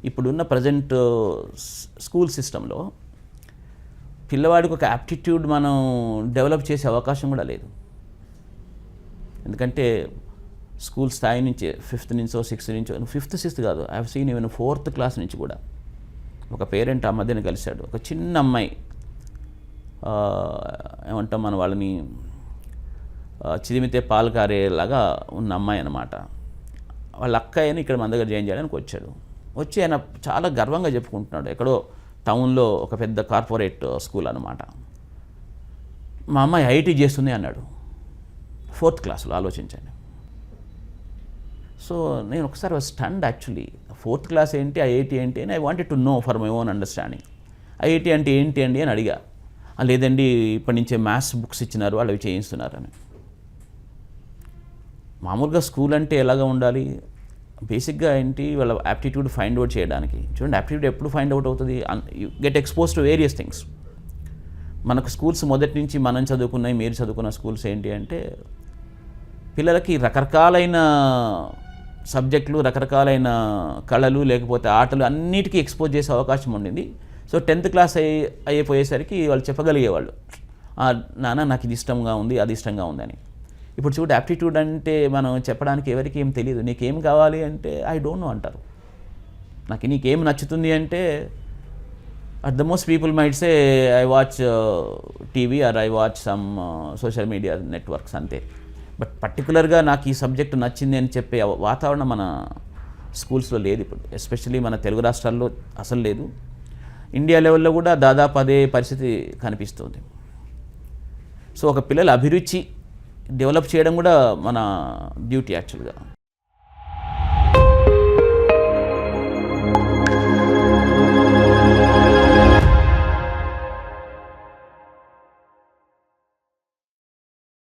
ఇప్పుడున్న present school సిస్టంలో పిల్లవాడికి ఒక యాప్టిట్యూడ్ మనం డెవలప్ చేసే అవకాశం కూడా లేదు. ఎందుకంటే స్కూల్ స్థాయి నుంచి 5th నుంచో 6th నుంచో 5th 6th కాదు, I have seen even 4th class నుంచి కూడా ఒక పేరెంట్ ఆ మధ్యన కలిశాడు. ఒక చిన్న అమ్మాయి, ఏమంటాం మన వాళ్ళని చిదిమితే పాలు కారేలాగా ఉన్న అమ్మాయి అనమాట. వాళ్ళ అక్కయ్యని ఇక్కడ మన దగ్గర జాయిన్ చేయడానికి వచ్చాడు. వచ్చి ఆయన చాలా గర్వంగా చెప్పుకుంటున్నాడు. ఎక్కడో టౌన్లో ఒక పెద్ద కార్పొరేట్ స్కూల్ అనమాట. మా అమ్మాయి ఐఐటీ చేస్తుంది అన్నాడు. 4th క్లాస్లో, ఆలోచించండి. సో నేను ఒకసారి స్టండ్ యాక్చువల్లీ. 4th క్లాస్ ఏంటి, ఐఐటీ ఏంటి అని I wanted to know for my own understanding. IIT అంటే ఏంటి అండి అని అడిగా. లేదండి ఇప్పటి నుంచే మ్యాథ్స్ బుక్స్ ఇచ్చినారు, వాళ్ళు అవి చేయిస్తున్నారని. మామూలుగా స్కూల్ అంటే ఎలాగా ఉండాలి, బేసిక్గా ఏంటి వాళ్ళ యాప్టిట్యూడ్ ఫైండ్ అవుట్ చేయడానికి. చూడండి, యాప్టిట్యూడ్ ఎప్పుడు ఫైండ్ అవుట్ అవుతుంది, you get expose to various things. మనకు స్కూల్స్ మొదటి నుంచి మనం చదువుకున్నాయి, మీరు చదువుకున్న స్కూల్స్ ఏంటి అంటే పిల్లలకి రకరకాలైన సబ్జెక్టులు, రకరకాలైన కళలు, లేకపోతే ఆటలు అన్నిటికీ ఎక్స్పోజ్ చేసే అవకాశం ఉండింది. సో 10th క్లాస్ అయిపోయేసరికి వాళ్ళు చెప్పగలిగేవాళ్ళు, నాన్న నాకు ఇది ఇష్టంగా ఉంది, అది ఇష్టంగా ఉందని. ఇప్పుడు చూడు, యాప్టిట్యూడ్ అంటే మనం చెప్పడానికి ఎవరికి ఏం తెలియదు. నీకేం కావాలి అంటే ఐ డోంట్ నో అంటారు. నీకేం నచ్చుతుంది అంటే at the most people might say I watch TV or I watch some social media networks, అంతే. బట్ పర్టికులర్గా నాకు ఈ సబ్జెక్ట్ నచ్చింది అని చెప్పే వాతావరణం మన స్కూల్స్లో లేదు ఇప్పుడు. ఎస్పెషల్లీ మన తెలుగు రాష్ట్రాల్లో అసలు లేదు. ఇండియా లెవెల్లో కూడా దాదాపు అదే పరిస్థితి కనిపిస్తుంది. సో ఒక పిల్లల అభిరుచి డెవలప్ చేయడం కూడా మన డ్యూటీ యాక్చువల్గా.